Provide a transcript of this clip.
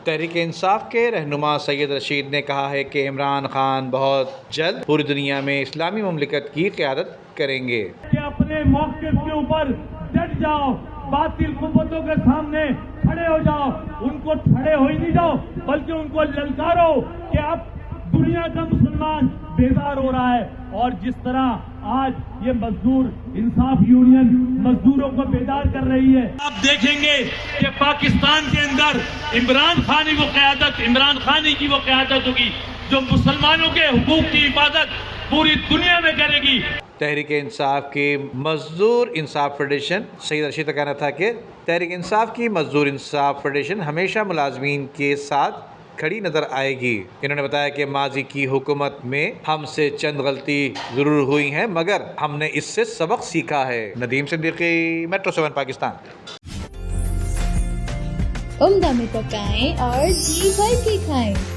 تحریک انصاف کے رہنما سید رشید نے کہا ہے کہ عمران خان بہت جلد پوری دنیا میں اسلامی مملکت کی قیادت کریں گے۔ کہ اپنے موقف کے اوپر ڈٹ جاؤ، باطل قوتوں کے سامنے کھڑے ہو جاؤ، ان کو کھڑے ہو ہی نہیں جاؤ بلکہ ان کو للکارو کہ اب دنیا کا مسلمان بیدار ہو رہا ہے۔ اور جس طرح آج یہ مزدور انصاف یونین مزدوروں کو بیدار کر رہی ہے، آپ دیکھیں گے کہ پاکستان کے اندر عمران خانی کی وہ قیادت ہوگی جو مسلمانوں کے حقوق کی حفاظت پوری دنیا میں کرے گی۔ تحریک انصاف کی مزدور انصاف فیڈریشن، سید رشید کا کہنا تھا کہ تحریک انصاف کی مزدور انصاف فیڈریشن ہمیشہ ملازمین کے ساتھ کھڑی نظر آئے گی۔ انہوں نے بتایا کہ ماضی کی حکومت میں ہم سے چند غلطی ضرور ہوئی ہیں مگر ہم نے اس سے سبق سیکھا ہے۔ ندیم صدیقی، میٹرو 7 پاکستان۔ عمدہ میں پکائیں اور جی بھر کے کھائیں۔